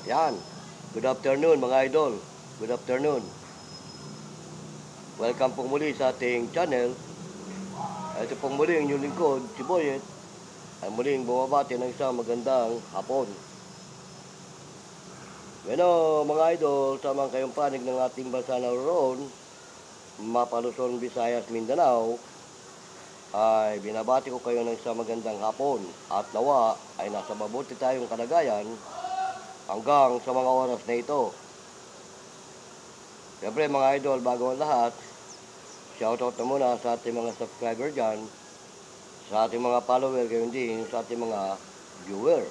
Yan. Good afternoon mga idol. Good afternoon. Welcome pong muli sa ating channel. Ito pong muli ang inyong lingkod, si Boyet, ay muling bumabati ng isang magandang hapon. Bueno, mga idol, tamang kayong panig ng ating bansa na roon, Mapa-Luzon, Visayas, Mindanao, ay binabati ko kayo ng isang magandang hapon at nawa ay nasa mabuti tayong kalagayan hanggang sa mga oras na ito. Siyempre mga idol, bago ang lahat, shoutout na muna sa ating mga subscriber dyan, sa ating mga follower, gayon din sa ating mga viewer.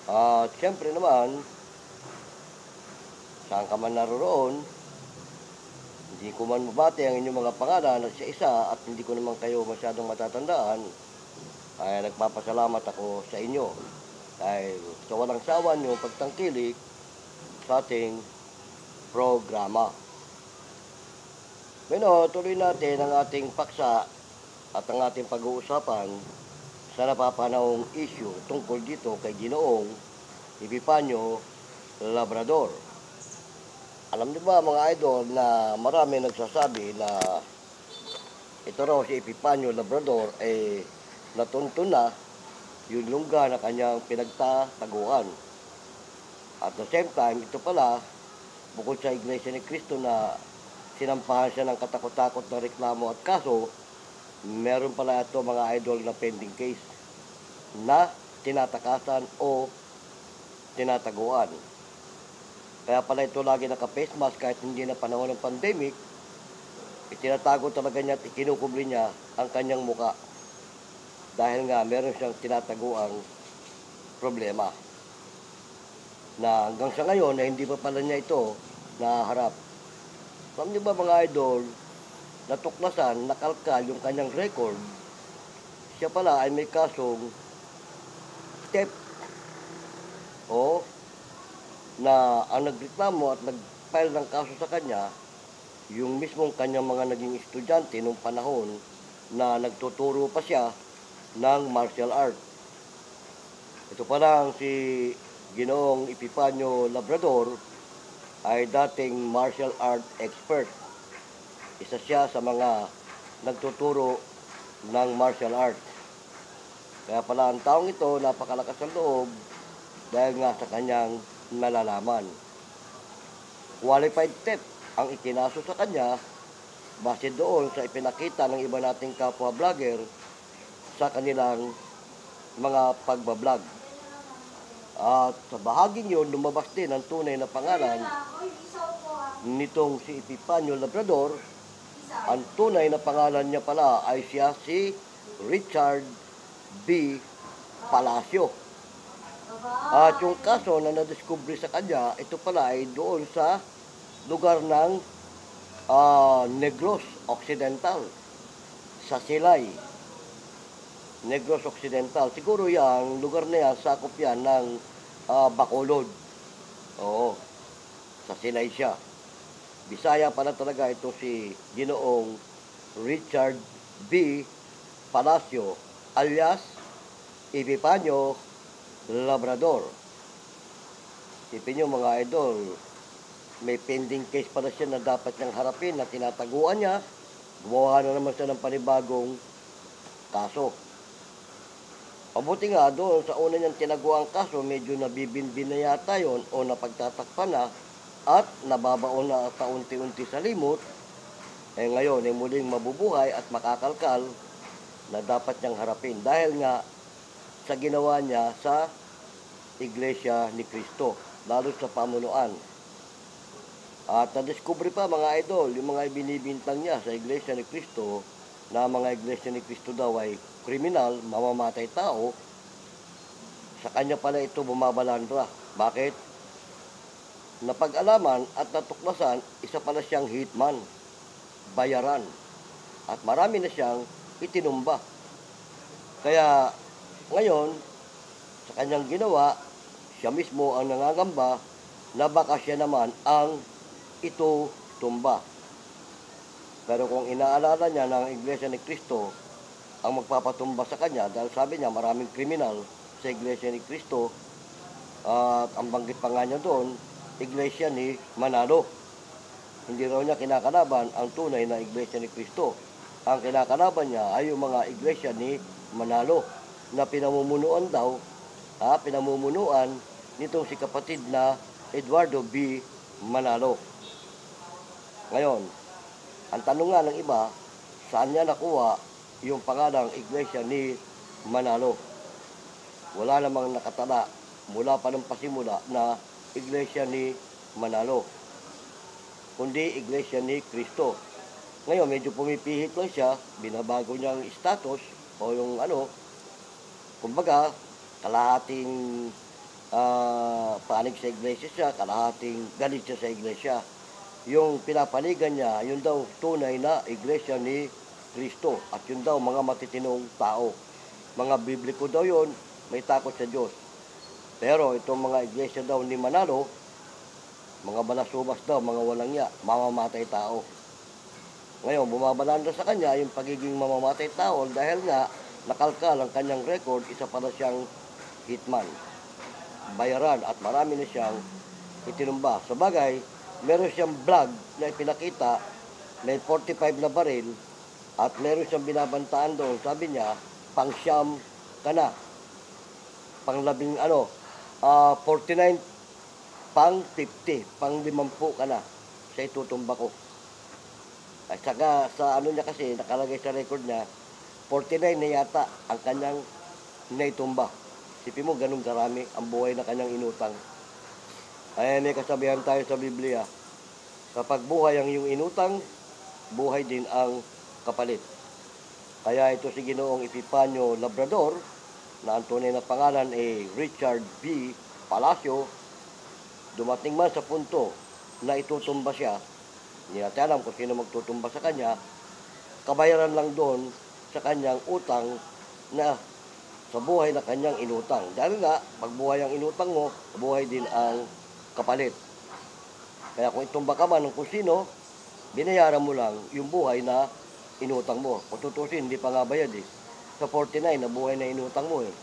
At siyempre naman, saan ka man naroon, hindi ko man mabati ang inyong mga pangalan at isa at hindi ko naman kayo masyadong matatandaan, ay nagpapasalamat ako sa inyo dahil sa walang sawa nyo pagtangkilik sa ating programa. Bueno, tuloy natin ang ating paksa at ang ating pag-uusapan sa napapanahong issue tungkol dito kay Ginoong Epifanio Labrador. Alam niyo ba mga idol na marami nagsasabi na ito raw si Epifanio Labrador ay natuntun na yung lungga na kanyang pinagtataguan. At the same time, ito pala, bukod sa Iglesia ni Cristo na sinampahan siya ng katakot-takot na reklamo at kaso, meron pala ito mga idol na pending case na tinatakasan o tinataguan. Kaya pala ito lagi naka-face mask kahit hindi na panahon ng pandemic, itinatago talaga niya at ikinukubli niya ang kanyang muka. Dahil nga meron siyang tinataguang problema. Na hanggang sa ngayon na hindi pa pala niya ito naharap. Alam niyo ba mga idol, natuklasan, nakalkal yung kanyang record, siya pala ay may kasong theft o na ang nagreklamo at nag-file ng kaso sa kanya yung mismong kanyang mga naging estudyante nung panahon na nagtuturo pa siya ng martial art. Ito pa lang si Ginoong Epifanio Labrador ay dating martial art expert. Isa siya sa mga nagtuturo ng martial art. Kaya pala ang taong ito napakalakas ng loob dahil nga sa kanyang nalalaman. Qualified theft ang ikinaso sa kanya base doon sa ipinakita ng iba nating kapwa vlogger sa kanilang mga pagbablog. At sa bahaging yun, lumabas din ang tunay na pangalan nitong si Epifanio Labrador. Ang tunay na pangalan niya pala ay siya si Richard B. Palacio. At yung kaso na nadiskubre sa kanya, ito pala ay doon sa lugar ng Negros Occidental, sa Silay. Negros Occidental. Siguro yung lugar na yan, sakop yan ng Bacolod. Oo, sa Silay siya. Bisaya pala talaga ito si Ginoong Richard B. Palacio alias Epifanio Labrador. Isipin nyo mga idol, may pending case pala siya na dapat niyang harapin na tinataguan niya. Gumawa na naman siya ng panibagong kaso. Mabuti nga doon sa una niyang tinaguang kaso, medyo nabibinbin na yata yun o napagtatakpan na at nababaon na kaunti-unti sa limot. Ngayon ay muling mabubuhay at makakalkal na dapat niyang harapin dahil nga sa ginawa niya sa Iglesia ni Cristo, lalo sa pamunuan. At nadiskubre pa mga idol, yung mga binibintang niya sa Iglesia ni Cristo, na mga Iglesia ni Cristo daw ay kriminal, mamamatay tao, sa kanya pala ito bumabalandra. Bakit? Napag-alaman at natuklasan, isa pala siyang hitman, bayaran, at marami na siyang itinumba. Kaya ngayon, sa kanyang ginawa, siya mismo ang nangangamba na baka siya naman ang ito tumba. Pero kung inaalala niya ng Iglesia ni Cristo ang magpapatumba sa kanya, dahil sabi niya maraming kriminal sa Iglesia ni Cristo, At ang banggit pa nga niya doon, Iglesia ni Manalo. Hindi raw niya kinakalaban ang tunay na Iglesia ni Cristo. Ang kinakalaban niya ay yung mga Iglesia ni Manalo na pinamumunuan daw, pinamumunuan nitong si kapatid na Eduardo B. Manalo. Ngayon, ang tanong nga ng iba, saan niya nakuha yung pangalang Iglesia ni Manalo? Wala namang nakatala mula pa ng pasimula na Iglesia ni Manalo, kundi Iglesia ni Cristo. Ngayon, medyo pumipihit lang siya, binabago niya ang status o yung kumbaga, kalahating panig sa iglesia siya, kalahating galit siya sa iglesia. Yung pinapanigan niya, yun daw tunay na Iglesia ni Cristo at yun daw mga matitinong tao. Mga bibliko daw yun, may takot sa Diyos. Pero itong mga iglesia daw ni Manalo, mga balasubas daw, mga walangya, mamamatay tao. Ngayon, bumabalanda sa kanya yung pagiging mamamatay tao dahil nga nakalkal ang kanyang record, isa para siyang hitman. Bayaran at marami na siyang itinumba. Sa bagay, meron siyang vlog na ipinakita, may 45 na baril at meron siyang binabantaan doon. Sabi niya, pang-siyam ka na. Pang-labing 49, pang-50, pang-50 ka na sa itutumba ko. At saka sa niya kasi, nakalagay sa record niya, 49 na yata ang kanyang naitumba. Sipin mo, ganun karami ang buhay na kanyang inutang. Ay may kasabihan tayo sa Biblia, kapag buhay ang iyong inutang, buhay din ang kapalit. Kaya ito si Ginoong Epifanio Labrador, na ang tunay na pangalan ay Richard B. Palacio, dumating man sa punto na itutumba siya, hindi natin alam kung sino magtutumba sa kanya, kabayaran lang doon sa kanyang utang na sa buhay na kanyang inutang. Dahil nga, pag buhay ang inutang mo, buhay din ang kapalit. Kaya kung itumba ka man ng kung sino, binayaran mo lang yung buhay na inutang mo. Kung tutusin, hindi pa nga bayad eh. Sa 49 na buhay na inutang mo eh.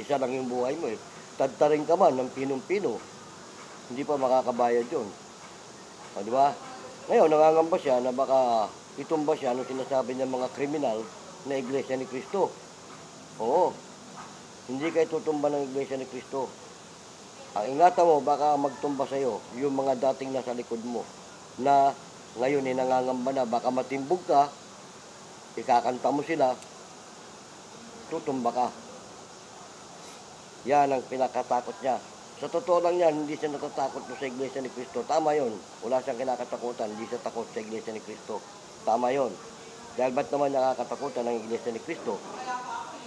Isa lang yung buhay mo eh. Tadtarin ka man ng pinong-pino, hindi pa makakabayad yun. O, di ba? Ngayon, nangangamba siya na baka itumba siya nung sinasabi niya mga kriminal na Iglesia ni Cristo. Oo. Hindi kayo tutumba ng Iglesia ni Cristo. Ang ingatan mo, baka magtumba sa'yo yung mga dating nasa likod mo na ngayon ay nangangamba na, baka matimbog ka, ikakanta mo sila, tutumba ka. Yan ang pinakatakot niya. Sa totoo lang yan, hindi siya natatakot sa Iglesia ni Cristo. Tama yon. Wala siyang kinakatakutan, hindi siya takot sa Iglesia ni Cristo. Tama yon. Dahil ba't naman nakakatakutan ng Iglesia ni Cristo?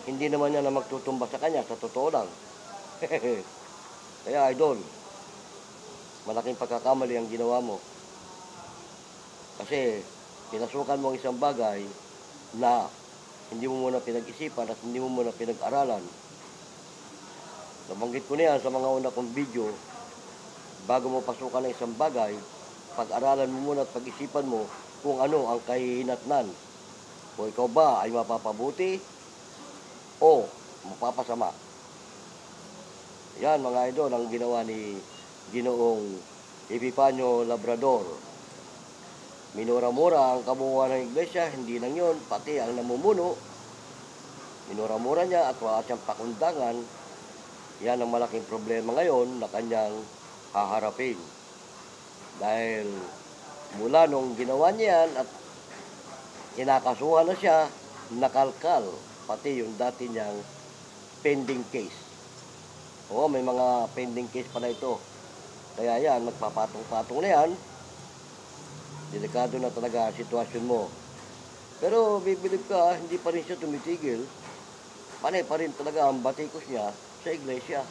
Hindi naman niya na magtutumba sa kanya, sa totoo lang. Kaya idol, malaking pagkakamali ang ginawa mo. Kasi pinasukan mo ang isang bagay na hindi mo muna pinag-isipan at hindi mo muna pinag-aralan. Nabanggit ko na yan sa mga una kong video, bago mo pasukan ng isang bagay, pag-aralan mo muna at pag-isipan mo kung ano ang kahihinatnan. Kung ikaw ba ay mapapabuti o mapapasama. Yan mga idol ang ginawa ni Ginoong Epifanio Labrador. Minura-mura ang kabuuan ng iglesia, hindi lang yun, pati ang namumuno. Minura-mura niya at wala siyang pakundangan. Yan ang malaking problema ngayon na kanyang haharapin. Dahil mula nung ginawa niya yan at kinakasuhan na siya, nakalkal pati yung dati niyang pending case. Oo, may mga pending case pala ito. Kaya yan, magpapatong-patong na yan. Delikado na talaga ang sitwasyon mo. Pero bibilib ka, hindi pa rin siya tumitigil. Panay pa rin talaga ang batikos niya sa iglesia.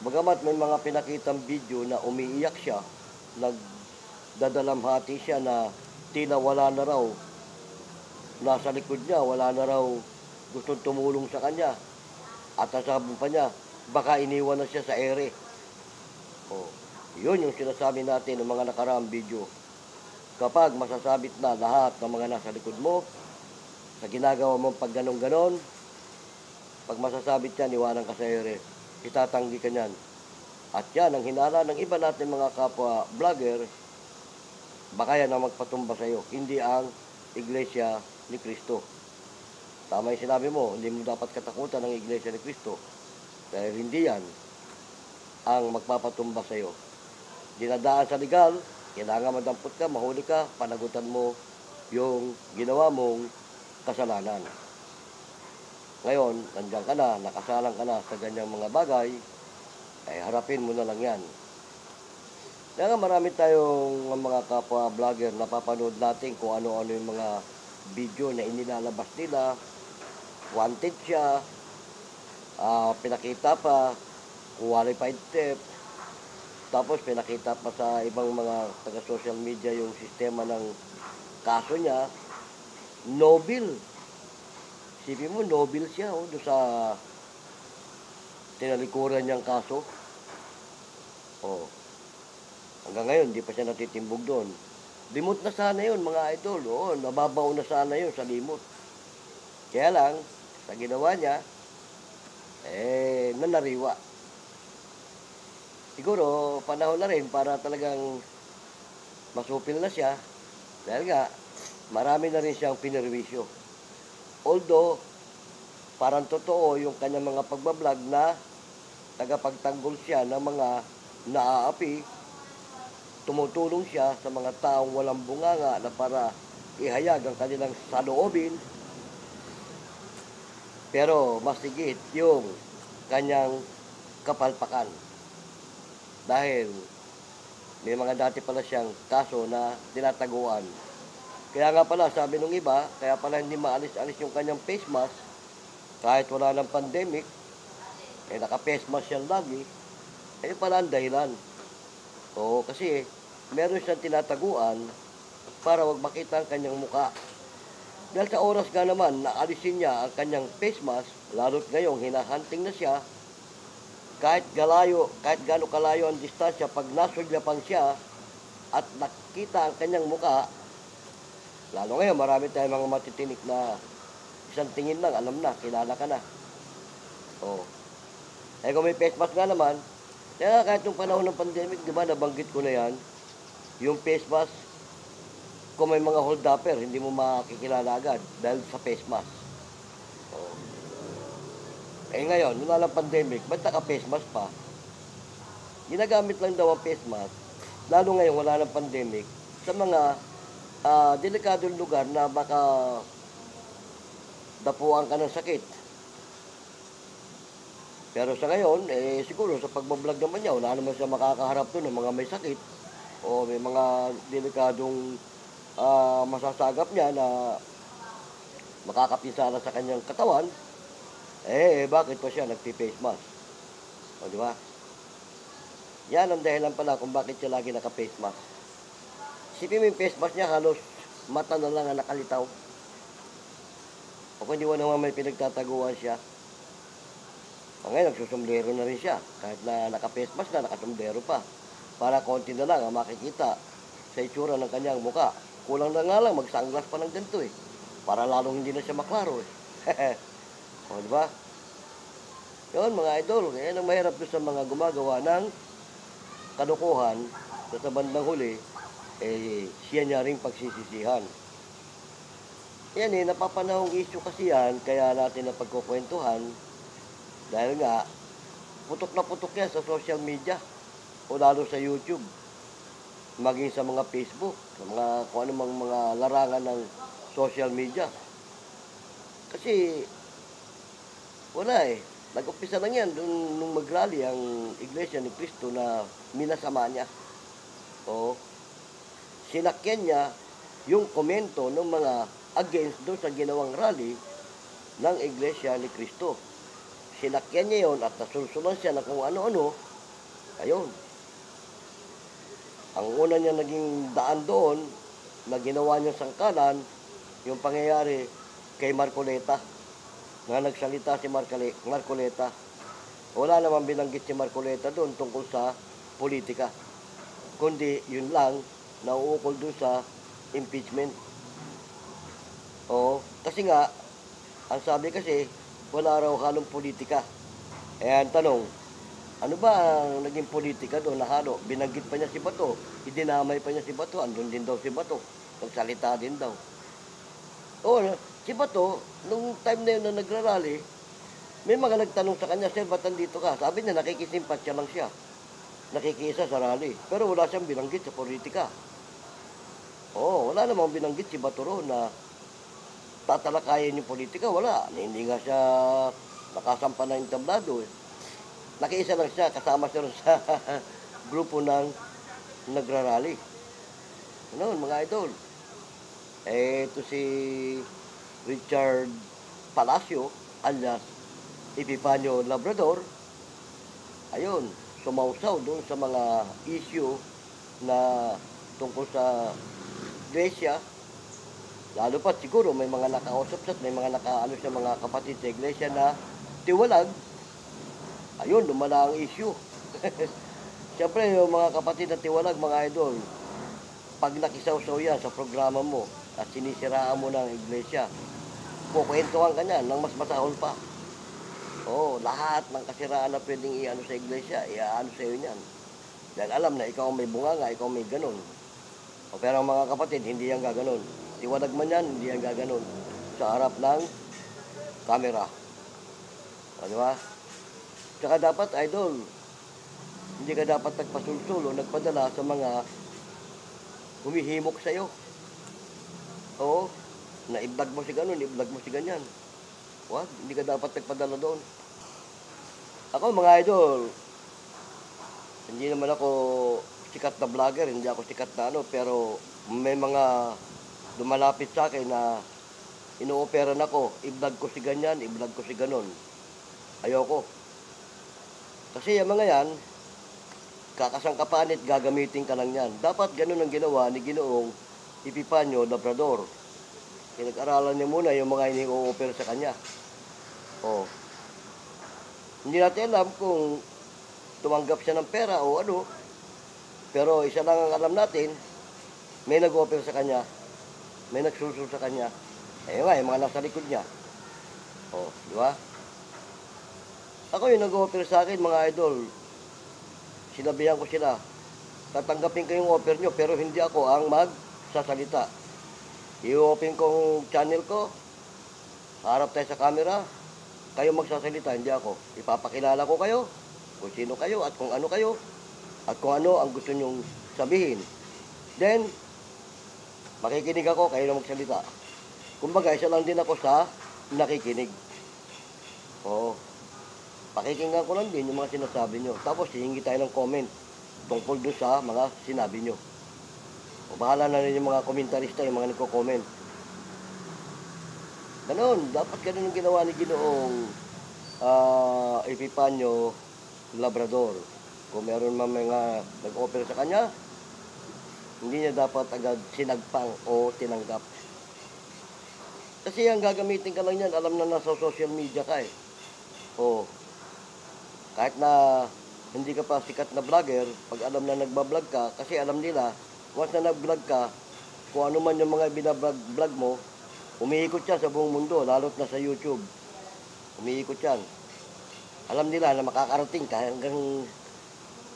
Bagamat may mga pinakitang video na umiiyak siya, nagdadalamhati siya na tila wala na raw, nasa likod niya, wala na raw gustong tumulong sa kanya. At sasabi pa niya, baka iniwan na siya sa ere. Oh, yun yung sinasabi natin ng mga nakaraang video. Kapag masasabit na lahat ng mga nasa likod mo, sa ginagawa mong pag ganon-ganon, pag masasabit yan, iwanan ka sa ere. Itatanggi ka niyan. At yan ang hinala ng iba natin mga kapwa vlogger, baka yan ang magpatumba sa iyo, hindi ang Iglesia ni Cristo. Tama yung sinabi mo, hindi mo dapat katakutan ng Iglesia ni Cristo. Dahil hindi yan ang magpapatumba sa iyo. Dinadaan sa legal, kailangan madampot ka, mahuli ka, panagutan mo yung ginawa mong kasalanan. Ngayon, nandiyan ka na, nakasalang ka na sa ganyang mga bagay, ay harapin mo na lang yan. Kaya nga marami tayong mga kapwa vlogger na papanood natin kung ano-ano yung mga video na inilalabas nila. Wanted siya, pinakita pa, qualified theft, tapos pinakita pa sa ibang mga taga-social media yung sistema ng kaso niya. Nobel. Isipin mo, Nobel siya doon sa tinalikuran niyang kaso. Hanggang ngayon, hindi pa siya natitimbog doon. Limot na sana yun, mga idol. Nababaw na sana yun sa limot. Kaya lang, sa ginawa niya, nanariwa. Siguro, panahon na rin para talagang masupil na siya. Dahil nga, marami na rin siyang pinirwisyo. Although, parang totoo yung kanyang mga pagbablog na tagapagtanggol siya ng mga naaapi, tumutulong siya sa mga taong walang bunganga na para ihayag ang kanilang saloobin. Pero mas higit yung kanyang kapalpakan. Dahil may mga dati pala siyang kaso na tinataguan. Kaya nga pala, sabi nung iba, kaya pala hindi maalis-alis yung kanyang face mask, kahit wala ng pandemic, naka-face mask siya lagi, pala ang dahilan. Kasi meron siyang tinataguan para wag makita ang kanyang muka. Dahil sa oras nga naman, naalisin niya ang kanyang face mask, lalo't ngayong hinahunting na siya, kahit gaano kalayo ang distansya, pag nasuglapan siya at nakita ang kanyang muka, lalo ngayon, marami tayong mga matitinik na isang tingin lang, alam na, kilala ka na. Kung may face mask nga naman, kaya kahit nung panahon ng pandemic, di ba, nabanggit ko na yan, yung face mask, kung may mga hold-upper, hindi mo makikilala agad dahil sa face mask. Ngayon, wala lang pandemic, ba't naka-face mask pa? Ginagamit lang daw ang face mask, lalo ngayon wala lang pandemic, sa mga delikadong lugar na baka dapuan ka ng sakit. Pero sa ngayon, siguro sa pagbablog naman niya, wala naman siya makakaharap doon ng mga may sakit o may mga delikadong masasagap niya na makakapinsala sa kanyang katawan. Bakit pa siya nagpi-face mask? Di ba? Yan ang dahilan pala kung bakit siya lagi naka-face mask. Isipin mo yung face mask niya, halos mata na lang ang nakalitaw. O kung hindi mo naman may pinagtataguan siya. Ngayon, nagsusumblero na rin siya. Kahit na naka-face mask na, nakasumblero pa. Para konti na lang ang makikita sa itsura ng kanyang muka. Kulang na nga lang, mag-sunglass pa ng ganito para lalong hindi na siya maklaro diba? Yun mga idol, yan ang mahirap doon sa mga gumagawa ng kalukuhan sa bandang huli, siya niya rin pagsisisihan. Yan napapanahong issue kasi yan, kaya natin na pagkukwentuhan. Dahil nga, putok na putok yan sa social media o lalo sa YouTube, maging sa mga Facebook, sa mga kung anumang mga larangan ng social media. Kasi wala nag-umpisa lang yan nung mag-rally ang Iglesia ni Cristo na minasama niya. Sinakyan niya yung komento ng mga against doon sa ginawang rally ng Iglesia ni Cristo. Sinakyan niya yun at nasulsulan siya na kung ano-ano. Ayun. Ang una niya naging daan doon na ginawa niya sangkalan, yung pangyayari kay Marcoleta. Na nagsalita si Marcoleta. Wala naman binanggit si Marcoleta doon tungkol sa politika. Kundi yun lang, nauukol doon sa impeachment. Kasi nga, ang sabi kasi, wala raw halong politika. Ang tanong, Ano ba ang naging politika doon na halo? Binanggit pa niya si Bato, idinamay pa niya si Bato, andun din daw si Bato, nagsalita din daw. Oo, si Bato, nung time na yun na nagrarally, may mga nagtanong sa kanya, Sir, ba't nandito ka? Sabi niya, nakikisimpatya lang siya. Nakikisa sa rally. Pero wala siyang binanggit sa politika. Oo, wala namang binanggit si Bato ro na tatalakayin yung politika. Wala. Hindi nga siya nakasampa na yung tablado. Nakiisa lang siya, kasama siya rin sa grupo ng nagrarally. Ano, mga idol. Ito si Richard Palacio, alias Epifanio Labrador. Ayun, sumausaw doon sa mga issue na tungkol sa iglesia. Lalo pa siguro may mga nakausap siya, may mga nakaano siya mga kapatid sa iglesia na tiwalag. Ayun, lumala ang issue. Siyempre, yung mga kapatid na tiwalag, mga idol, pag nakisaw-saw yan sa programa mo at sinisiraan mo ng iglesia, kukwentuhan ka niyan ng mas masahol pa. Oo, lahat ng kasiraan na pwedeng i-ano sa iglesia, i-ano sa iyo niyan. Dahil alam na ikaw may bunganga, ikaw may ganon. O, pero mga kapatid, hindi yan gaganon. Tiwalag man yan, hindi yan gaganon. Sa harap ng camera. O, di ba? Tsaka dapat, idol, hindi ka dapat nagpasulsul o nagpadala sa mga humihimok sa'yo. Oo, na-i-vlog mo si ganon, i-vlog mo si ganyan. Wag, hindi ka dapat nagpadala doon. Ako, mga idol, hindi naman ako sikat na vlogger, hindi ako sikat na ano, pero may mga lumalapit sa akin na ino-operan ako, i-vlog ko si ganyan, i-vlog ko si ganon. Ayoko. Kasi yung mga yan, kakasangkapanit, gagamitin ka lang yan. Dapat ganun ang ginawa ni Ginoong Epifanio Labrador. Pinag-aralan niya muna yung mga ini-o-offer sa kanya. Oh. Hindi natin alam kung tumanggap siya ng pera o ano. Pero isa lang ang alam natin, may nag-offer sa kanya, may nagsusul sa kanya. Eh nga, yung mga nasa likod niya. Oh, di ba? Ako yung nag-offer sa akin, mga idol. Sinabihan ko sila, tatanggapin ko yung offer nyo, pero hindi ako ang magsasalita. I-open kong channel ko, harap tayo sa camera, kayo magsasalita, hindi ako. Ipapakilala ko kayo, kung sino kayo, at kung ano kayo, at kung ano ang gusto nyong sabihin. Then, makikinig ako, kayo na magsalita. Kumbaga, isa lang din ako sa nakikinig. Oo. Pakikinggan ko lang din yung mga sinasabi nyo. Tapos, hihingi tayo ng comment tungkol doon sa mga sinabi nyo. O bahala na rin yung mga komentarista, yung mga nagko-comment. Ganon, dapat ganun ang ginawa ni Ginoong Epifanio Labrador. Kung meron man mga nag-offer sa kanya, hindi niya dapat agad sinagpang o tinanggap. Kasi ang gagamitin ka lang yan, alam na nasa social media ka eh. O, kahit na hindi ka pa sikat na vlogger, pag alam na nagbablog ka, kasi alam nila, once na nag-vlog ka, kung ano man yung mga binablog mo, umiikot yan sa buong mundo, lalo't na sa YouTube. Umiikot yan. Alam nila na makakarating ka hanggang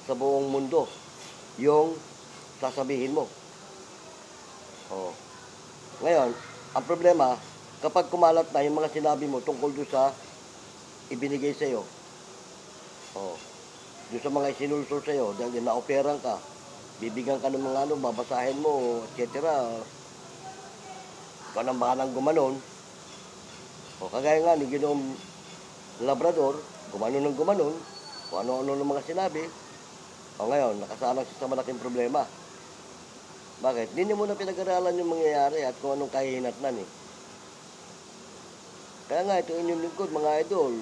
sa buong mundo yung sasabihin mo. Oh. Ngayon, ang problema, kapag kumalat na yung mga sinabi mo tungkol doon sa ibinigay sa iyo, oh, doon sa mga isinulsul sa iyo, dahil na-operan ka, bibigyan ka ng mga ano, babasahin mo, etc. Ikaw nang bahalang gumanon. O kagaya nga ni Ginoong Labrador, gumanon ng gumanon, kung ano-ano ng mga sinabi. O ngayon, nakasalang siya sa malaking problema. Bakit? Hindi niya muna pinag-aralan yung mangyayari at kung anong kahihinatnan eh. Kaya nga, ito inyong lingkod, mga idol.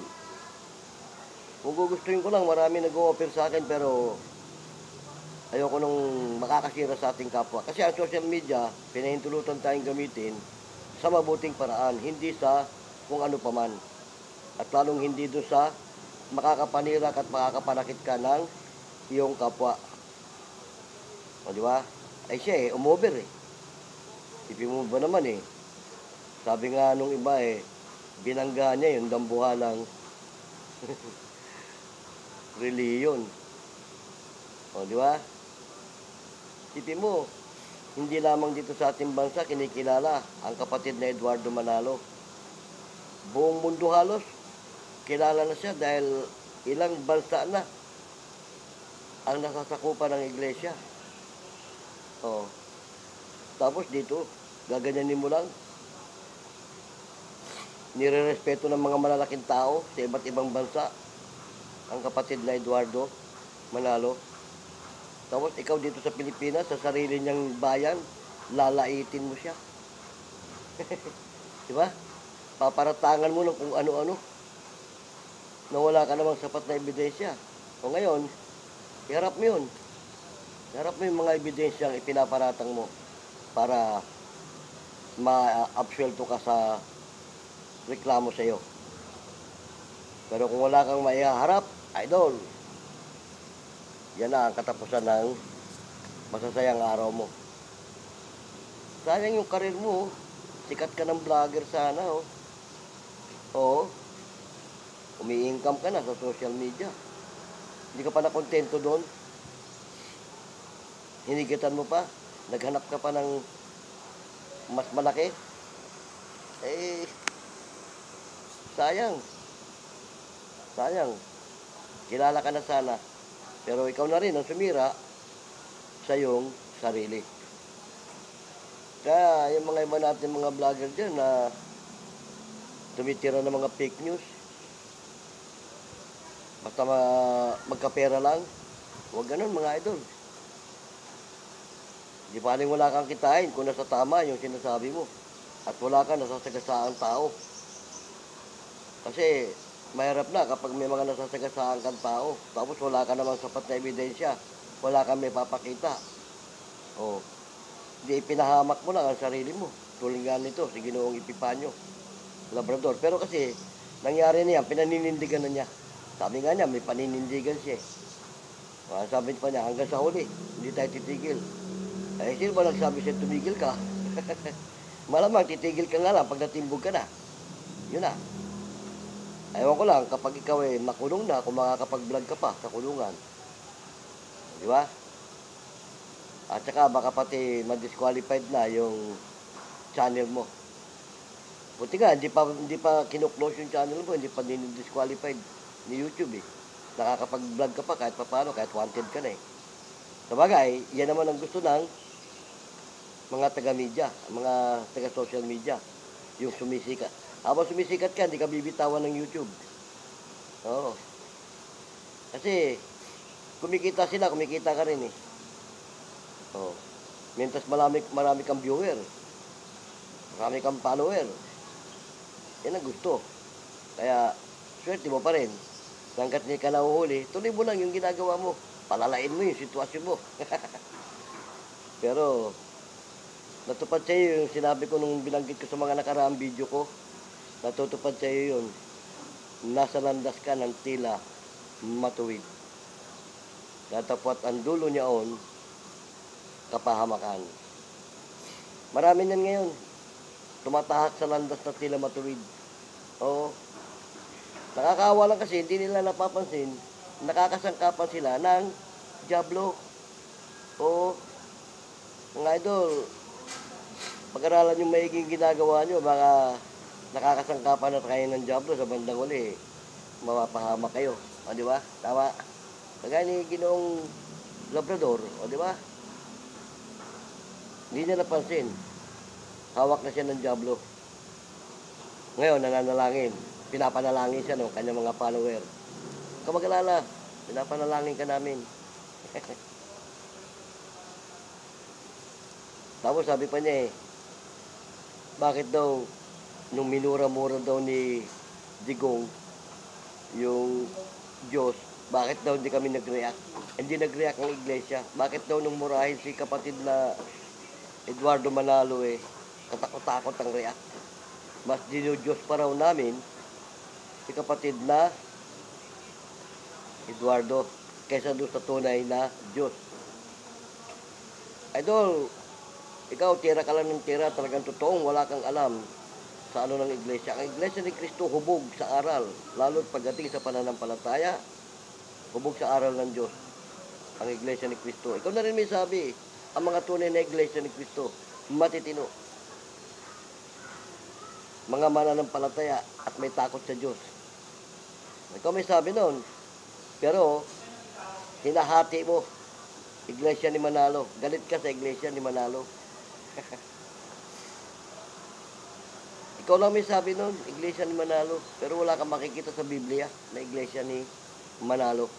Kung gugustuhin ko lang, marami nag-o-offer sa akin pero ayoko nung makakasira sa ating kapwa. Kasi ang social media, pinahintulutan tayong gamitin sa mabuting paraan, hindi sa kung ano paman. At lalong hindi doon sa makakapanira at makakapanakit ka ng iyong kapwa. O di ba? Ay siya umover eh. Isipin mo ba naman eh. Sabi nga nung iba binangga niya yung dambuhalang reliyon. O, di ba? Isipin mo, hindi lamang dito sa ating bansa kinikilala ang kapatid na Eduardo Manalo. Buong mundo halos, kilala na siya dahil ilang bansa na ang nasasakupan ng iglesia. O, tapos dito, gaganyanin mo lang. Nirerespeto ng mga malalaking tao sa iba't ibang bansa ang kapatid na Eduardo Manalo. Tapos ikaw dito sa Pilipinas, sa sarili niyang bayan, lalaitin mo siya. Diba? Paparatangan mo ng kung ano-ano na wala ka namang sapat na ebidensya. O ngayon, iharap mo yun. Iharap mo yung mga ebidensyang ipinaparatang mo para ma-absuelto ka sa reklamo sa iyo. Pero kung wala kang maiharap, idol, yan na ang katapusan ng masasayang araw mo. Sayang yung karir mo, sikat ka ng vlogger sana, oh. Oo, umi-income ka na sa social media. Hindi ka pa nakontento doon. Hinigitan mo pa, naghanap ka pa ng mas malaki. Eh, sayang. Sayang. Kilala ka na sana. Pero ikaw na rin ang sumira sa iyong sarili. Kaya yung mga iba natin mga vlogger dyan na tumitira ng mga fake news, basta magkapera lang, huwag ganun mga idol. Di paling wala kang kitain kung nasa tama yung sinasabi mo at wala kang nasasagasaang tao. Kasi mahirap na kapag may mga nasasagasaang kang tao tapos wala ka namang sapat na ebidensya, wala kang may papakita. O, di pinahamak mo lang ang sarili mo. Tulad nga nito, si Ginoong Epifanio Labrador. Pero kasi, nangyari niya, pinaninindigan na niya. Sabi nga niya, may paninindigan siya. Sabi pa niya, hanggang sa huli, hindi tayo titigil. Eh, sino ba nagsabi siya, tumigil ka? Malamang, titigil ka nga lang pag natimbog ka na. Yun na. Ewan ko lang, kapag ikaw makulong na, kung makakapag-vlog ka pa sa kulungan. Di ba? At saka baka pati ma-disqualified na yung channel mo. Buti nga, hindi pa kino-close yung channel mo, hindi pa din-disqualified ni YouTube eh. Nakakapag-vlog ka pa kahit paano, kahit wanted ka na eh. Sabagay, yan naman ang gusto ng mga taga-media, mga taga-social media, yung sumisikat. Habang sumisikat ka, hindi ka bibitawan ng YouTube. Oo. Kasi, kumikita sila, kumikita ka rin eh. Oo. Mintas marami kang viewer, marami kang follower. Yan ang gusto. Kaya, swerte mo pa rin. Hanggat hindi ka nahuhuli, tuloy mo lang yung ginagawa mo. Palalain mo yung sitwasyon mo. Pero, natupad sa iyo yung sinabi ko nung binanggit ko sa mga nakaraang video ko. Natutupad sa iyo yun. Nasa landas ka ng tila matuwid. Datapwat ang dulo niyaon, kapahamakan. Marami niyan ngayon. Tumatahak sa landas na tila matuwid. Oo. Nakakaawa lang kasi hindi nila napapansin, nakakasangkapan sila ng Diablo. Oo. Mga idol, pag-aralan yung maiging ginagawa nyo, baka nakakasangkapan na kayo ng Diablo sa bandang uli, mapapahamak kayo. O, di ba? Tama. Kagaya ni Ginoong Labrador, o, di ba? Hindi niya napansin. Hawak na siya ng Diablo. Ngayon, nananalangin. Pinapanalangin siya ng kanyang mga follower. Kamag-alala, pinapanalangin ka namin. Tapos sabi pa niya bakit daw, nung minura-mura daw ni Digong, yung Diyos, bakit daw hindi kami nag-react? Hindi nag-react ang iglesia. Bakit daw nung murahin si kapatid na Eduardo Manalo katakot-takot ang react? Mas dinudiyos pa raw namin si kapatid na Eduardo kaysa doon sa tunay na Diyos. Idol, ikaw tira ka lang ng tira, talagang totoong wala kang alam sa ano ng iglesia. Ang iglesia ni Cristo hubog sa aral, lalo't pagdating sa pananampalataya, hubog sa aral ng Diyos ang Iglesia ni Cristo. Ikaw na rin may sabi, ang mga tunay na Iglesia ni Cristo, matitino. Mga mananampalataya at may takot sa Diyos. Ikaw may sabi noon, pero hinahati mo, Iglesia ni Manalo. Galit ka sa Iglesia ni Manalo. Ikaw lang may sabi noon, Iglesia ni Manalo. Pero wala kang makikita sa Biblia na Iglesia ni Manalo.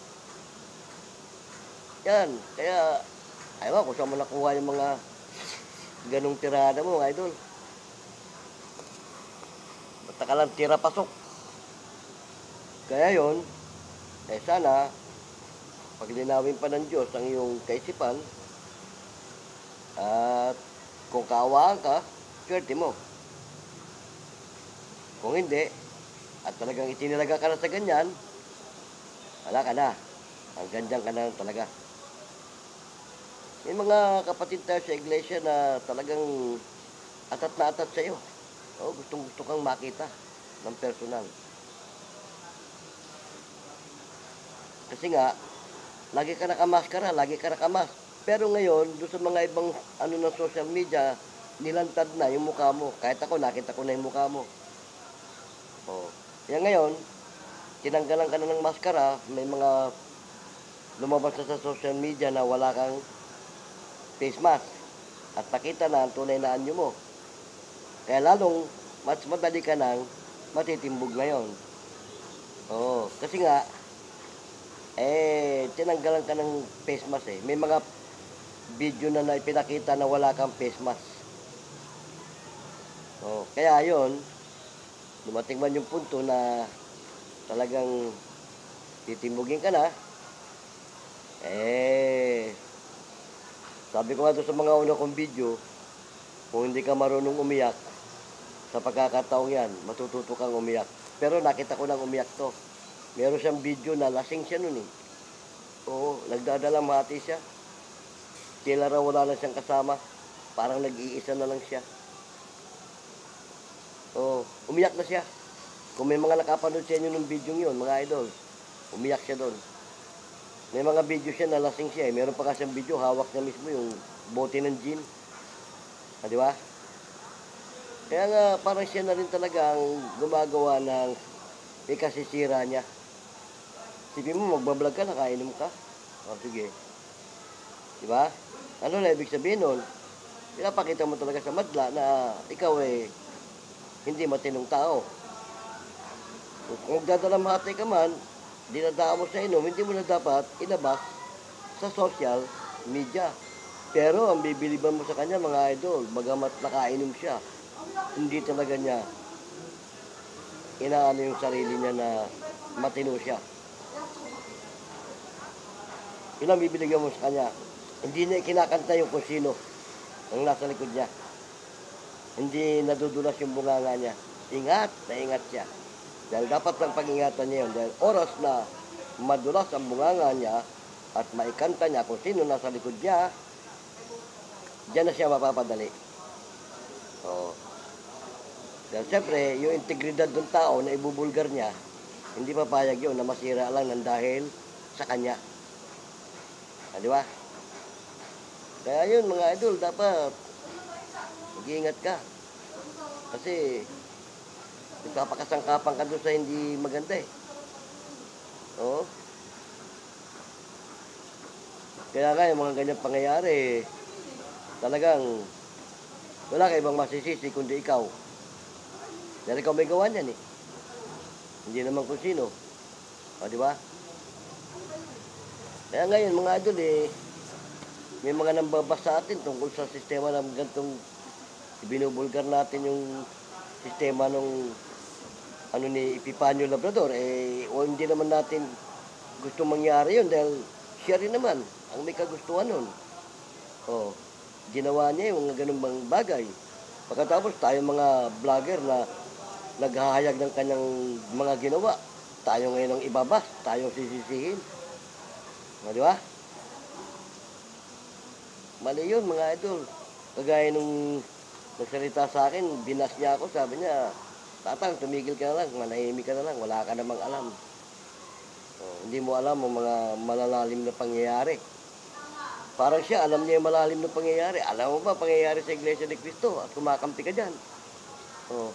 Yan, kaya, ayaw kung saan mo nakuha yung mga ganong tirada mo, idol. Basta ka lang tira pasok. Kaya yon, sana, pag linawin pa ng Diyos ang iyong kaisipan, at kung kaawaan ka, swerte mo. Kung hindi, at talagang itinilaga ka na sa ganyan, wala ka na. Ang ganyan ka na talaga. May mga kapatid tayo sa iglesia na talagang atat na atat sa iyo. Gustong gusto kang makita ng personal. Kasi nga, lagi ka nakamaskara, lagi ka nakamas. Pero ngayon, doon sa mga ibang ng social media, nilantad na yung mukha mo. Kahit ako, nakita ko na yung mukha mo. Yan ngayon, tinanggalan ka na ng maskara, may mga lumabas na sa social media na wala kang face mask. At nakita na ang tunay na anyo mo. Kaya lalong, mas madali ka nang matitimbog ngayon. Kasi nga, tinanggalan ka ng face mask . May mga video na ipinakita na wala kang face mask. Kaya yon, dumating man yung punto na talagang titimbugin ka na, sabi ko nga doon sa mga una kong video, kung hindi ka marunong umiyak, sa pagkakataong yan, matututo kang umiyak. Pero nakita ko nang umiyak to. Meron siyang video na lasing siya nun . Nagdadalang mati siya. Tila raw wala na siyang kasama. Parang nag-iisa na lang siya. Umiyak na siya. Kung may mga nakapanood sa inyo ng video yun, mga idol, umiyak siya doon. May mga video siya na lasing siya . Meron pa kasing video, hawak niya mismo yung bote ng gin. Di ba? Kaya nga, parang siya na rin talaga ang gumagawa ng ikasisira niya. Sipin mo, magbablog ka, nakainom ka. Sige. Diba? Ano na ibig sabihin nun? Pinapakita mo talaga sa madla na ikaw hindi matinong tao. Kung magdadalamhati ka man, dinadaan mo sa inom, hindi mo na dapat ilabas sa social media. Pero ang bibiliban mo sa kanya, mga idol, bagamat nakainom siya, hindi talaga niya inaano yung sarili niya na matino siya. Yun ang bibiligan mo sa kanya. Hindi niya kinakanta yung kung sino ang nasa likod niya. Hindi nadudulas yung bunganga niya. Ingat na ingat siya. Dahil dapat lang pag-ingatan niya yun. Dahil oras na madulas ang bunganga niya at maikanta niya kung sino nasa likod niya, diyan na siya mapapadali. Dahil siyempre, yung integridad ng tao na ibubulgar niya, hindi papayag yun na masira lang ng dahil sa kanya. Di ba? Kaya yun, mga idol, dapat mag-iingat ka. Kasi nagpapakasangkapan ka doon sa hindi maganda . Kaya nga yung mga ganyang pangyayari, talagang wala ka ibang masisisi kundi ikaw. Dahil ikaw may gawa niyan . Hindi naman kung sino. Di ba? Kaya ngayon mga idol may mga nambabas sa atin tungkol sa sistema ng gantong ibinubulgar natin yung sistema ng ni Epifanio Labrador. Hindi naman natin gusto mangyari yun dahil siya rin naman ang may kagustuhan nun. Ginawa niya yung mga ganun bang bagay. Pagkatapos tayo mga vlogger na naghahayag ng kanyang mga ginawa, tayo ngayon ang ibabas, tayo sisisihin. Di ba? Mali yun, mga idol. Kagaya nung nagsalita sa akin, binas niya ako, sabi niya, Tatang, tumigil ka na lang, manahimik ka na lang, wala ka namang alam. hindi mo alam ang mga malalalim na pangyayari. Parang siya, alam niya yung malalim na pangyayari. Alam mo ba pangyayari sa Iglesia ni Cristo at kumakampi ka dyan? Oh.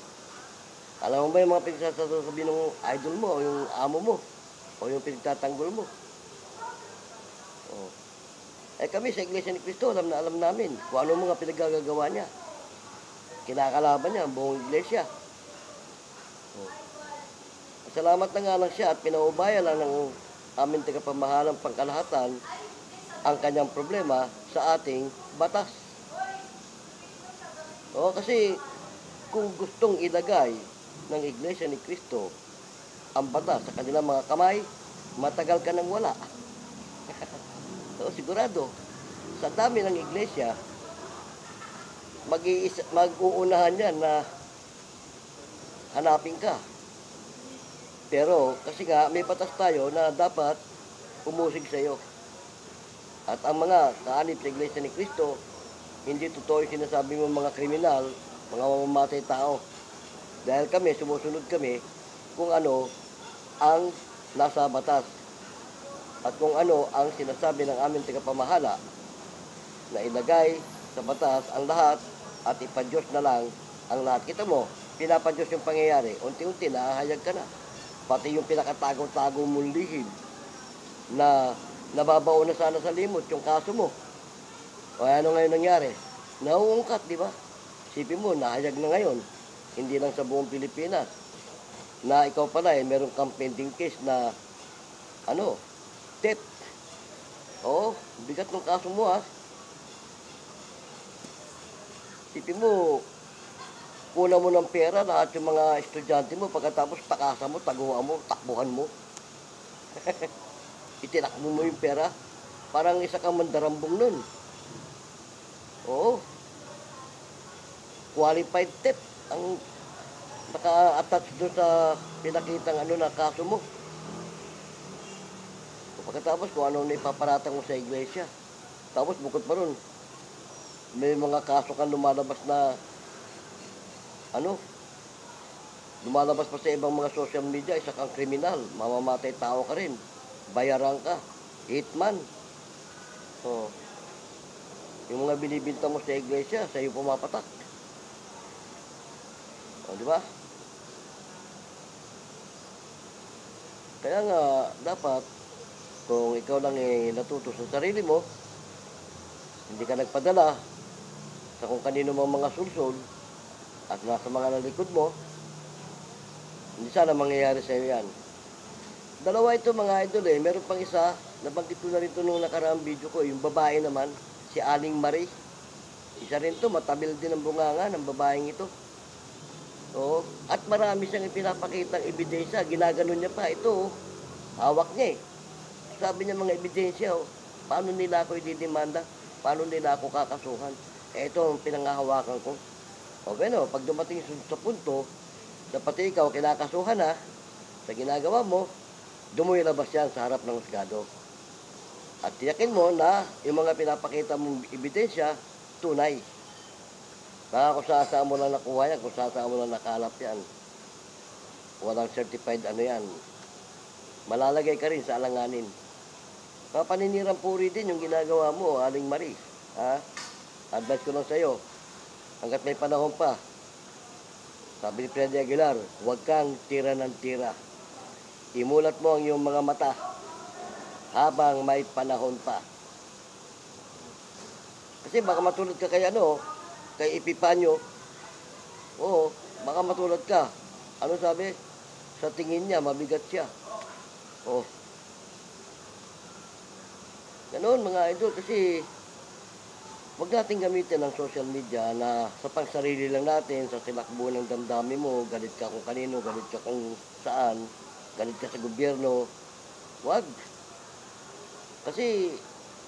Alam mo ba yung mga pinagsasabi ng idol mo o yung amo mo o yung pinagtatanggol mo? Oh. Eh kami sa Iglesia ni Cristo, alam na alam namin kung ano mga pinagagagawa niya. Kinakalaban niya ang buong Iglesia. Oh. Salamat na nga lang siya at pinaubaya lang ng aming tagapamahalang pangkalahatan ang kanyang problema sa ating batas. O, kasi kung gustong ilagay ng Iglesia ni Cristo ang batas sa kanilang mga kamay, matagal ka nang wala. So, sigurado, sa dami ng Iglesia, mag-uunahan yan na hanapin ka. Pero, kasi nga, may batas tayo na dapat umusig sa iyo. At ang mga kaanib sa Iglesia ni Cristo, hindi totoo yung sinasabi mo mga kriminal, mga mamamatay tao. Dahil kami, sumusunod kami kung ano ang nasa batas. At kung ano ang sinasabi ng aming tagapamahala na ilagay sa batas ang lahat at ipadyos na lang ang lahat. Kita mo, pinapadyos yung pangyayari. Unti-unti, nahahayag ka na. Pati yung pinakatago-tago mong lihim na nababaon na sana sa limot yung kaso mo. O ano ngayon nangyari? Nauungkat, di ba? Sipin mo, nahayag na ngayon. Hindi lang sa buong Pilipinas. Na ikaw pala meron kang pending case na theft. Oo, bigat ng kaso mo ha. Sipin mo, kuna mo ng pera lahat yung mga estudyante mo, pagkatapos takasa mo, taguan mo, takbuhan mo. Itinakbo mo yung pera. Parang isa kang mandarambong nun. Oo. Qualified theft ang naka-attach doon sa pinakitang na kaso mo. Pagkatapos kung ano na ipaparatang mo sa iglesia. Tapos bukod pa ron, may mga kaso kang lumalabas na lumalabas pa sa ibang mga social media, isa kang kriminal, mamamatay tao ka rin, bayaran ka, hitman. So, yung mga binibinta mo sa iglesia, sa'yo pumapatak. O, di ba? Kaya nga, dapat, kung ikaw lang natuto sa sarili mo, hindi ka nagpadala sa kung kanino mga sulsol at nasa mga nalikod mo, hindi sana mangyayari sa iyo yan. Dalawa ito mga idol meron pang isa, nabanggit ko na rin ito nung nakaraang video ko, yung babae naman, si Aling Marie. Isa rin to, matabil din ang bunganga ng babaeng ito. Oo. At marami siyang ipinapakitang ebidensya, ginaganon niya pa ito, hawak niya Sabi niya mga ebidensya, paano nila ako ididemanda? Paano nila ako kakasuhan? Ito ang pinangahawakan ko. O bueno, pag dumating sa punto, dapat ikaw kinakasuhan sa ginagawa mo, doon mo ilabas yan sa harap ng husgado. At tiyakin mo na yung mga pinapakita mong ebidensya, tunay. Baka kung saan mo lang nakuha yan, kung saan mo lang nakalap yan. Walang certified yan. Malalagay ka rin sa alanganin. Paninirang puri din yung ginagawa mo, Aling Marie. Advice ko lang sa'yo, hanggat may panahon pa, sabi ni Freddy Aguilar, huwag kang tira ng tira. Imulat mo ang iyong mga mata habang may panahon pa. Kasi baka matulad ka kay Epipanyo. Oo, baka matulad ka. Ano sabi? Sa tingin niya, mabigat siya. Oh. Ganoon mga idol, kasi wag natin gamitin ang social media na sa pangsarili lang natin, sa silakbo ng damdamin mo, galit ka kung kanino, galit ka kung saan, galit ka sa gobyerno. Wag. Kasi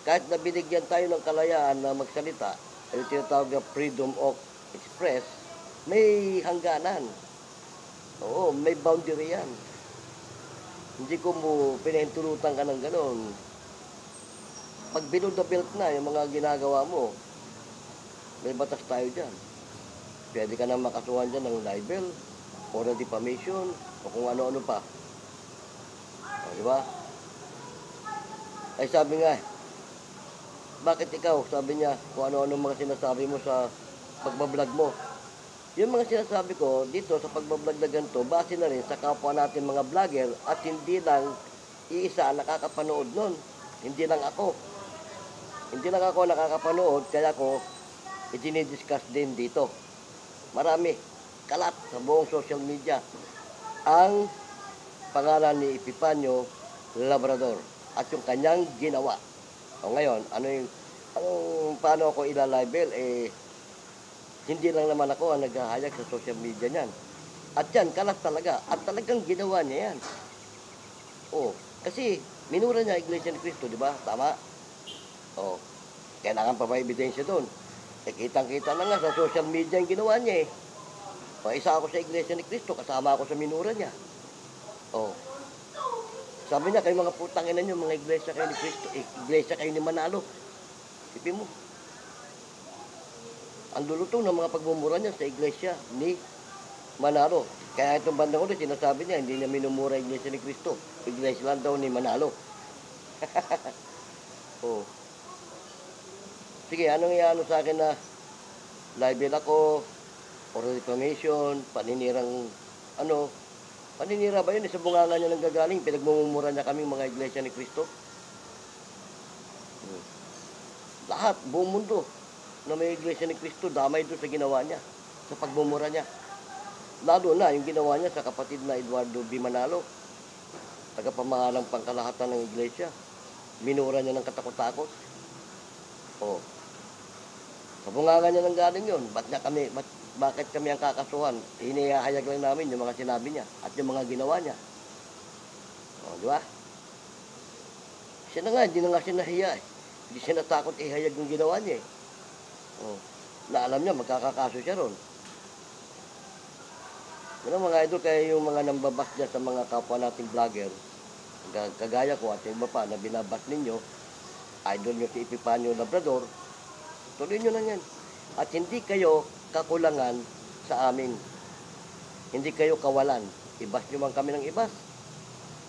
kahit na binigyan tayo ng kalayaan na magsalita, yung tinatawag na freedom of express, may hangganan. Oo, may boundary yan. Hindi ko mo pinahintulutan ka ng gano'n. Pag below the belt na yung mga ginagawa mo, may batas tayo dyan. Pwede ka na makasuhan dyan ng libel, or defamation, o kung ano-ano pa. O, di ba? Ay sabi nga, bakit ikaw, sabi niya, kung ano-ano mga sinasabi mo sa pagbablog mo. Yung mga sinasabi ko dito sa pagbablog na ganito, base na rin sa kapwa natin mga vlogger at hindi lang iisa ang nakakapanood nun. Hindi lang ako. Hindi lang ako nakakapanood, kaya ko itinidiscuss din dito. Marami, kalat sa buong social media ang pangalan ni Epifanio Labrador at yung kanyang ginawa. O ngayon, paano ako ilalabel? Hindi lang naman ako ang naghahayag sa social media niyan. At yan, kalat talaga. At talagang ginawa niya yan. Kasi minura niya Iglesia ni Cristo, di ba? Tama? Kailangan pa ba ebidensya doon? Kitang-kita na nga sa social media yung ginawa niya isa ako sa Iglesia ni Cristo, kasama ako sa minura niya. Sabi niya, kayo mga putang ina niyo, mga iglesia kayo ni Cristo, iglesia kayo ni Manalo. Sipin mo. Ang lulutong ng mga pagmumura niya sa iglesia ni Manalo. Kaya itong bandang ulit, sinasabi niya, hindi niya minumura iglesia ni Cristo. Iglesia lang daw ni Manalo. Sige, anong iano sa akin na libel ako, or defamation, paninirang paninira ba yun? Sa bunganga niya nang gagaling, pinagmumura niya kaming mga iglesia ni Cristo. Lahat, buong mundo na may iglesia ni Cristo, damay doon sa ginawa niya, sa pagmumura niya. Lalo na yung ginawa niya sa kapatid na Eduardo B. Manalo, tagapamahalang pangkalahatan ng iglesia. Minura niya ng katakot-takot. Sa bunganga niya nang galing yun, bakit kami ang kakasuhan? Inihahayag lang namin yung mga sinabi niya at yung mga ginawa niya. Di ba? Siya na nga, hindi na nga siya nahiya Hindi siya natakot ihayag yung ginawa niya na alam niya, magkakakaso siya ron. Mga idol, kaya yung mga nambabas niya sa mga kapwa nating vlogger, kagaya ko at yung iba pa na binabas ninyo, idol nyo si Epifanio Labrador, tuloy nyo lang yan. At hindi kayo kakulangan sa amin. Hindi kayo kawalan. Ibas nyo man kami ng ibas.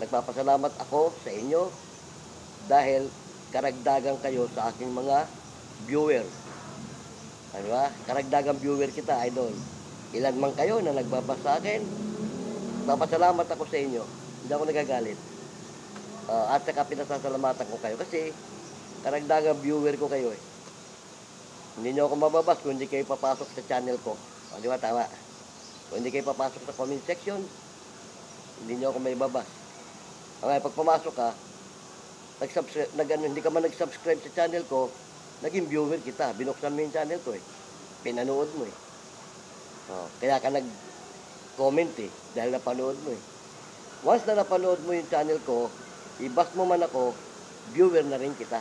Nagpapasalamat ako sa inyo dahil karagdagan kayo sa aking mga viewer. Ano ba? Karagdagan viewer kita, idol. Ilan man kayo na nagbabas sa akin, papasalamat ako sa inyo. Hindi ako nagagalit. At saka pinasasalamatan ko kayo kasi karagdagan viewer ko kayo Hindi nyo ako mababas kung hindi kayo papasok sa channel ko. Di ba? Tama. Kung hindi kayo papasok sa comment section, hindi nyo ako may babas. Ngayon, pag pumasok ka, hindi ka man nag-subscribe sa channel ko, naging viewer kita. Binuksan mo yung channel ko Pinanood mo Kaya ka nag-comment dahil napanood mo Once na napanood mo yung channel ko, ibas mo man ako, viewer na rin kita.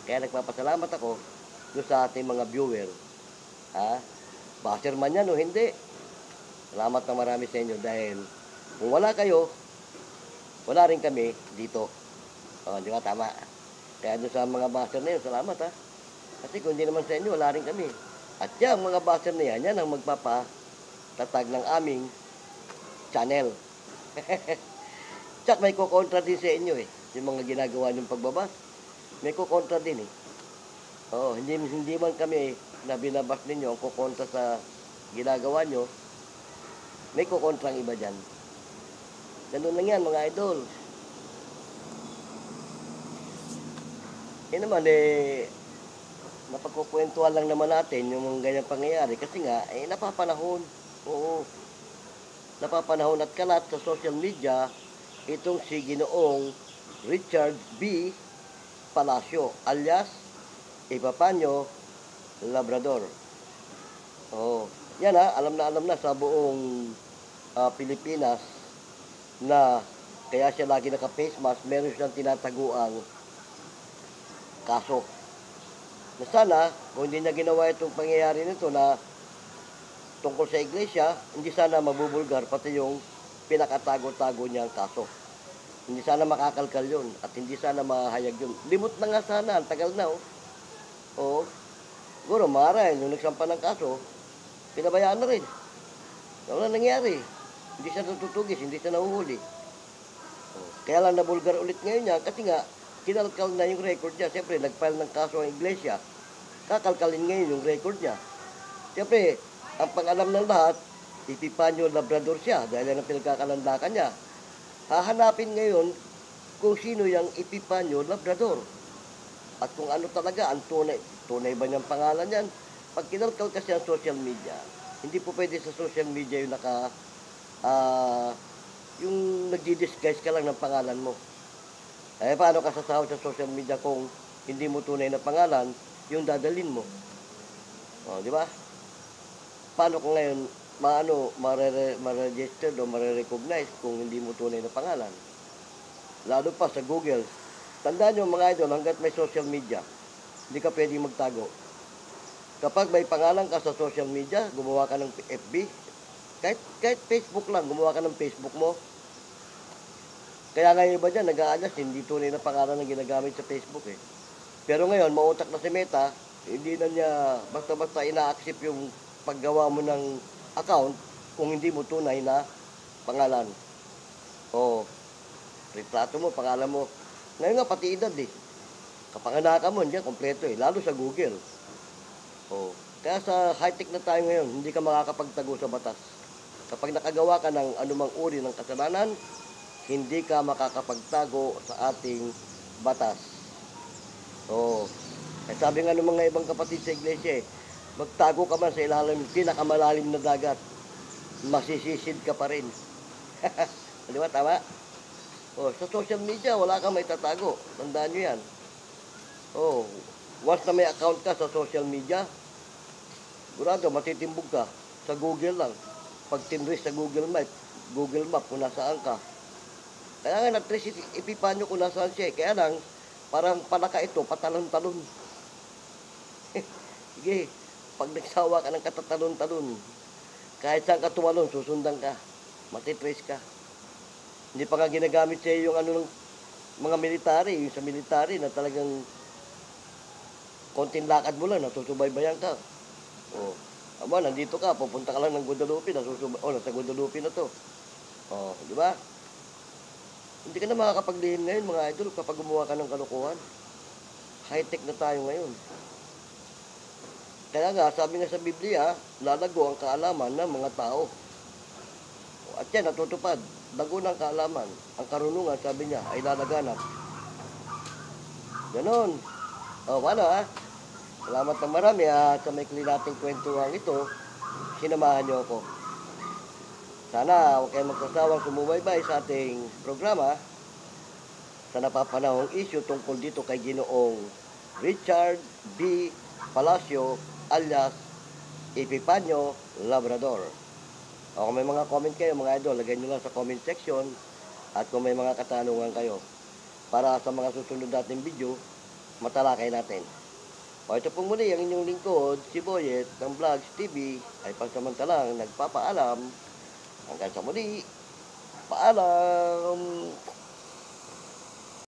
Kaya nagpapasalamat ako doon sa ating mga viewer. Basher man yan o hindi. Salamat na marami sa inyo dahil kung wala kayo, wala rin kami dito. Di ba? Tama. Kaya doon sa mga basher na yun, salamat Kasi kung hindi naman sa inyo, wala rin kami. At yan, mga basher na yan ang magpapatatag ng aming channel. Tsak, may kukontra din sa inyo yung mga ginagawa niyong pagbabas. May kukontra din hindi man kami na binabas ninyo ang kukontra sa ginagawa nyo, may kukontrang iba dyan. Ganun lang yan, mga idol. Naman, napagkukwentuhan lang naman natin yung mga ganyang pangyayari kasi nga, napapanahon. Napapanahon at kalat sa social media itong si Ginoong Richard B. Palacio alias Epifanio Labrador. Yan alam na sa buong Pilipinas na kaya siya lagi naka-face mask, meron siyang tinataguang kaso. Na sana, kung hindi niya ginawa itong pangyayari nito na tungkol sa iglesia, hindi sana mabubulgar pati yung pinakatago-tago niyang kaso. Hindi sana makakalkal yun at hindi sana mahayag yun. Limot na nga sana, ang tagal na siguro maray, nung nagsampa ng kaso, pinabayaan na rin. Wala nangyari. Hindi siya natutugis, hindi siya nahuhuli. Kaya lang nabulgar ulit ngayon niya kasi nga kinalkal na yung record niya. Siyempre, nag-file ng kaso ang iglesia. Kakalkalin ngayon yung record niya. Siyempre, ang pang-alam ng lahat, Epifanio Labrador siya dahil yan ang pinagkakalandakan niya. Hahanapin ngayon kung sino yung Epifanio Labrador. At kung ano talaga ang tunay ba niyang pangalan yan. Pag kinalkal kasi ang social media, hindi po pwede sa social media yung yung nagdi-disguise ka lang ng pangalan mo. Eh, paano ka sasahod sa social media kung hindi mo tunay na pangalan yung dadalin mo? O, di ba? Paano kung ngayon, ma-registered o ma-recognize kung hindi mo tunay na pangalan? Lalo pa sa Google. Tandaan nyo mga idol, hanggat may social media, hindi ka pwedeng magtago. Kapag may pangalan ka sa social media, gumawa ka ng FB, kahit Facebook lang, gumawa ka ng Facebook mo. Kaya ngayon iba dyan, nag-aalas, hindi tunay na pangalan ang ginagamit sa Facebook eh. Pero ngayon, mautak na si Meta, hindi na niya basta-basta ina-accept yung paggawa mo ng account kung hindi mo tunay na pangalan. O, retrato mo, pangalan mo. Ngayon nga, pati edad eh. Kapanganakan mo, hindi kompleto eh, lalo sa Google. O, kaya sa high-tech na tayo ngayon, hindi ka makakapagtago sa batas. Kapag nakagawa ka ng anumang uri ng kasalanan, hindi ka makakapagtago sa ating batas. O, sabi nga ng mga ibang kapatid sa iglesia eh, magtago ka man sa ilalim, pinakamalalim na dagat, masisisid ka pa rin. Di ba, tama? O, sa social media, wala kang may tatago. Tandaan nyo yan. O, once na may account ka sa social media, sigurado, matitimbog ka. Sa Google lang. Pag tinris sa Google Map kung nasaan ka. Kaya nga, na-trace Epifanio kung nasaan siya. Kaya lang, parang palaka ito, patalon-talon. Sige, pag nagsawa ka ng katatalon-talon, kahit saan ka tumalon, susundan ka. Matitrace ka. Hindi pa nga ginagamit sa iyo yung ng mga military, yung sa military na talagang konting lakad mo lang, natusubaybayan ka. O, aba, nandito ka, pupunta ka lang ng Guadalupe, nasa Guadalupe na to. O, di ba? Hindi ka na makakapaglihim ngayon, mga idol, kapag gumawa ka ng kalokohan. High-tech na tayo ngayon. Kaya nga, sabi nga sa Biblia, lalago ang kaalaman ng mga tao. At yan, natutupad. Dago ng kaalaman. Ang karunungan, sabi niya, ay lalaganap. Ganon. O, paano ha? Salamat ng marami at sa may nating kwentuhan ito, sinamahan niyo ako. Sana huwag kayong magsasawang sumubaybay sa ating programa sa napapanahong issue tungkol dito kay Ginoong Richard B. Palacio alias Epifanio Labrador. O kung may mga comment kayo mga idol, lagay nyo lang sa comment section at kung may mga katanungan kayo para sa mga susunod nating video, matalakay natin. O ito pong muli, ang inyong lingkod, si Boyet ng Vlogs TV ay pansamantalang nagpapaalam. Hanggang sa muli, paalam!